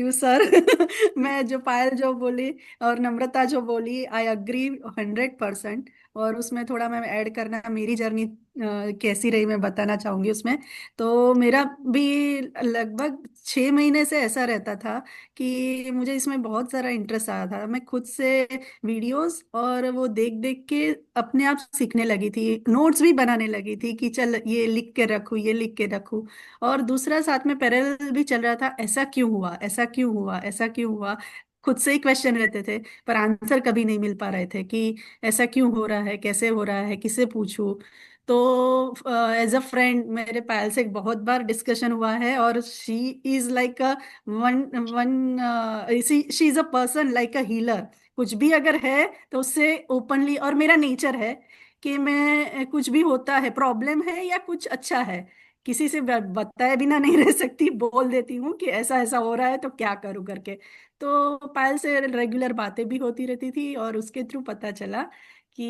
You sir. मैं जो पायल जो बोली और नम्रता जो बोली, आई अग्री 100%। और उसमें थोड़ा मैं ऐड करना, मेरी जर्नी कैसी रही मैं बताना चाहूंगी उसमें। तो मेरा भी लगभग 6 महीने से ऐसा रहता था कि मुझे इसमें बहुत सारा इंटरेस्ट आया था। मैं खुद से वीडियोस और वो देख देख के अपने आप सीखने लगी थी, नोट्स भी बनाने लगी थी कि चल ये लिख के रखूँ, ये लिख के रखूँ। और दूसरा साथ में पैरेलल भी चल रहा था, ऐसा क्यों हुआ, ऐसा क्यों हुआ, ऐसा क्यों हुआ। खुद से ही क्वेश्चन रहते थे, पर आंसर कभी नहीं मिल पा रहे थे कि ऐसा क्यों हो रहा है, कैसे हो रहा है, किससे पूछूं। तो एज अ फ्रेंड मेरे पायल से बहुत बार डिस्कशन हुआ है, और she is like a one one she is a person like a healer. कुछ भी अगर है तो उससे ओपनली, और मेरा नेचर है कि मैं कुछ भी होता है, प्रॉब्लम है या कुछ अच्छा है, किसी से बताए बिना नहीं रह सकती, बोल देती हूँ कि ऐसा ऐसा हो रहा है तो क्या करूँ करके। तो पायल से रेगुलर बातें भी होती रहती थी, और उसके थ्रू पता चला कि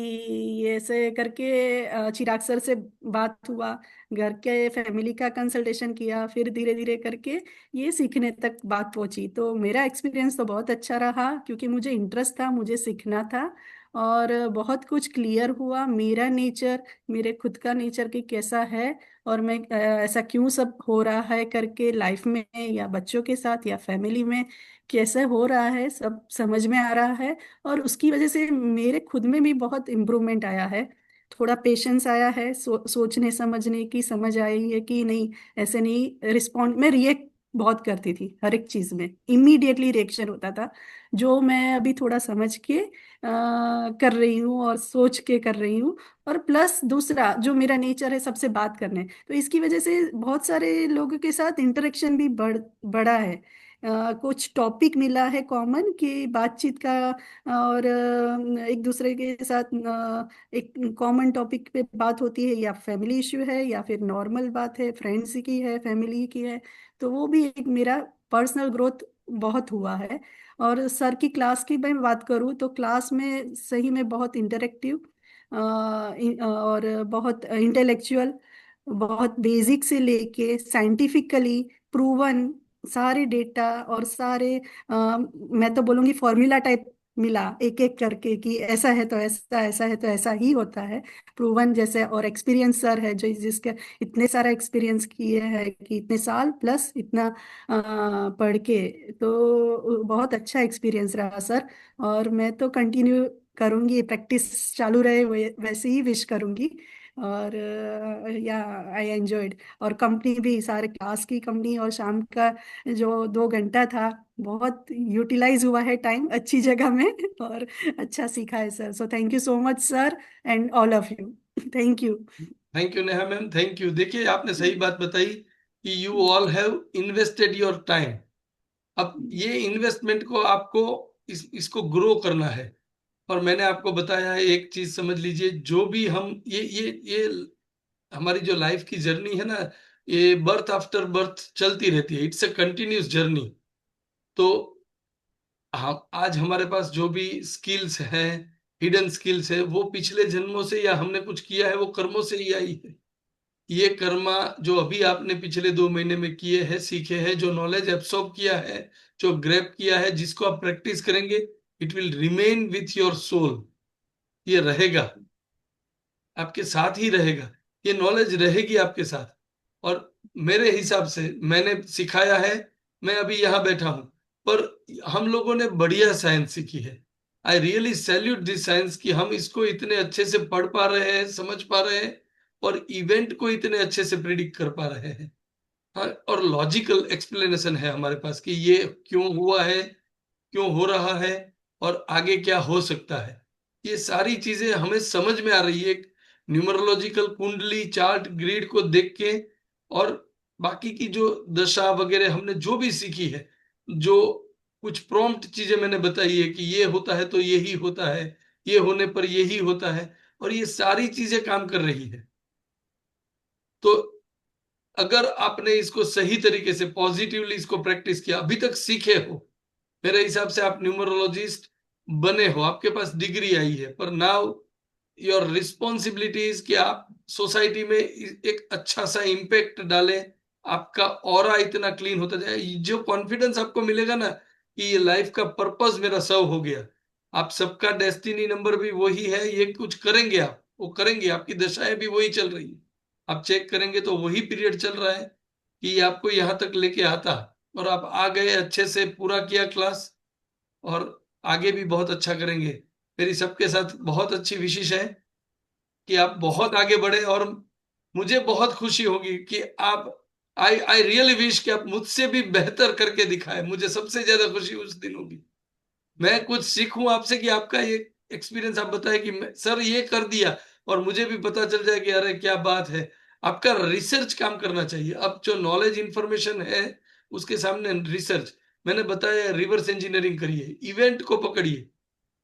ये ऐसे करके चिराग सर से बात हुआ, घर के फैमिली का कंसल्टेशन किया, फिर धीरे धीरे करके ये सीखने तक बात पहुंची। तो मेरा एक्सपीरियंस तो बहुत अच्छा रहा, क्योंकि मुझे इंटरेस्ट था, मुझे सीखना था। और बहुत कुछ क्लियर हुआ, मेरा नेचर, मेरे खुद का नेचर कि कैसा है, और मैं ऐसा क्यों सब हो रहा है करके लाइफ में, या बच्चों के साथ, या फैमिली में कैसे हो रहा है, सब समझ में आ रहा है। और उसकी वजह से मेरे खुद में भी बहुत इम्प्रूवमेंट आया है। थोड़ा पेशेंस आया है, सोचने समझने की समझ आई है कि नहीं, ऐसे नहीं रिस्पॉन्ड, मैं रिएक्ट बहुत करती थी हर एक चीज में, इमीडिएटली रिएक्शन होता था। जो मैं अभी थोड़ा समझ के कर रही हूँ और सोच के कर रही हूँ। और प्लस दूसरा जो मेरा नेचर है सबसे बात करने, तो इसकी वजह से बहुत सारे लोगों के साथ इंटरेक्शन भी बढ़ा है। कुछ टॉपिक मिला है कॉमन कि बातचीत का, और एक दूसरे के साथ एक कॉमन टॉपिक पे बात होती है, या फैमिली इश्यू है, या फिर नॉर्मल बात है, फ्रेंड्स की है, फैमिली की है। तो वो भी एक मेरा पर्सनल ग्रोथ बहुत हुआ है। और सर की क्लास की मैं बात करूँ तो क्लास में सही में बहुत इंटरेक्टिव और बहुत इंटेलेक्चुअल, बहुत बेसिक से लेके साइंटिफिकली प्रूवन सारे डेटा, और सारे मैं तो बोलूंगी फॉर्मूला टाइप मिला एक एक करके कि ऐसा है तो ऐसा, ऐसा है तो ऐसा ही होता है, प्रूवन जैसे। और एक्सपीरियंस सर है जो जिसके इतने सारा एक्सपीरियंस किए हैं कि इतने साल प्लस इतना पढ़ के, तो बहुत अच्छा एक्सपीरियंस रहा सर। और मैं तो कंटिन्यू करूंगी, प्रैक्टिस चालू रहे वैसे ही विश करूंगी। और या आई एंजॉयड। और कंपनी भी, सारे क्लास की कंपनी और शाम का जो 2 घंटा था, बहुत यूटिलाइज हुआ है टाइम अच्छी जगह में। और अच्छा सीखा है sir, so thank you so much sir, and all of you. Thank you. Thank you Neha ma'am, thank you. देखिए, आपने सही बात बताई कि you all have invested your time. अब ये इन्वेस्टमेंट को आपको इसको ग्रो करना है। और मैंने आपको बताया है, एक चीज समझ लीजिए, जो भी हम ये हमारी जो लाइफ की जर्नी है ना, ये बर्थ आफ्टर बर्थ चलती रहती है, इट्स अ कंटिन्यूस जर्नी। तो हम आज हमारे पास जो भी स्किल्स हैं, हिडन स्किल्स है, वो पिछले जन्मों से या हमने कुछ किया है वो कर्मों से ही आई है। ये कर्मा जो अभी आपने पिछले 2 महीने में किए हैं, सीखे हैं, जो नॉलेज एब्सॉर्ब किया है, जो ग्रैब किया है, जिसको आप प्रैक्टिस करेंगे, it will remain with your soul. ये रहेगा, आपके साथ ही रहेगा, ये नॉलेज रहेगी आपके साथ। और मेरे हिसाब से मैंने सिखाया है, मैं अभी यहाँ बैठा हूं, पर हम लोगों ने बढ़िया साइंस सीखी है। I really salute this science कि हम इसको इतने अच्छे से पढ़ पा रहे हैं, समझ पा रहे हैं, और इवेंट को इतने अच्छे से प्रिडिक्ट कर पा रहे हैं। हाँ, और लॉजिकल एक्सप्लेनेशन है हमारे पास कि ये क्यों हुआ है, क्यों हो रहा है, और आगे क्या हो सकता है। ये सारी चीजें हमें समझ में आ रही है न्यूमरोलॉजिकल कुंडली चार्ट ग्रिड को देख के। और बाकी की जो दशा वगैरह हमने जो भी सीखी है, जो कुछ प्रॉम्प्ट चीजें मैंने बताई है कि ये होता है तो यही होता है, ये होने पर यही होता है, और ये सारी चीजें काम कर रही है। तो अगर आपने इसको सही तरीके से पॉजिटिवली इसको प्रैक्टिस किया, अभी तक सीखे हो, मेरे हिसाब से आप न्यूमरोलॉजिस्ट बने हो, आपके पास डिग्री आई है, पर नाउ योर रिस्पॉन्सिबिलिटी इज कि आप सोसाइटी में एक अच्छा सा इम्पैक्ट डालें, आपका ऑरा इतना क्लीन होता जाए, जो कॉन्फिडेंस आपको मिलेगा ना कि ये लाइफ का पर्पस मेरा सर्व हो गया। आप सबका डेस्टिनी नंबर भी वही है, ये कुछ करेंगे आप, वो करेंगे, आपकी दशाएं भी वही चल रही है। आप चेक करेंगे तो वही पीरियड चल रहा है कि आपको यहाँ तक लेके आता, और आप आ गए, अच्छे से पूरा किया क्लास, और आगे भी बहुत अच्छा करेंगे। मेरी सबके साथ बहुत अच्छी विशेष है कि आप बहुत आगे बढ़े, और मुझे बहुत खुशी होगी कि आप, आई आई रियली विश कि आप मुझसे भी बेहतर करके दिखाएं। मुझे सबसे ज्यादा खुशी उस दिन होगी, मैं कुछ सीखूं आपसे कि आपका ये एक्सपीरियंस आप बताएं कि सर ये कर दिया, और मुझे भी पता चल जाए कि अरे क्या बात है। आपका रिसर्च काम करना चाहिए। अब जो नॉलेज इंफॉर्मेशन है उसके सामने रिसर्च, मैंने बताया रिवर्स इंजीनियरिंग करिए, इवेंट को पकड़िए।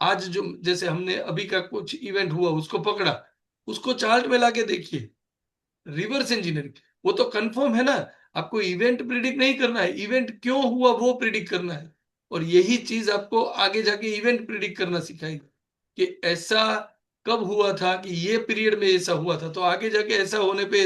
आज जो जैसे हमने अभी का कुछ इवेंट हुआ उसको पकड़ा, उसको चार्ट में लाके देखिए, रिवर्स इंजीनियरिंग। वो तो कंफर्म है ना, आपको इवेंट प्रिडिक्ट नहीं करना है, इवेंट क्यों हुआ वो प्रिडिक्ट करना है। और यही चीज आपको आगे जाके इवेंट प्रिडिक्ट करना सिखाएगी कि ऐसा कब हुआ था, कि ये पीरियड में ऐसा हुआ था, तो आगे जाके ऐसा होने पे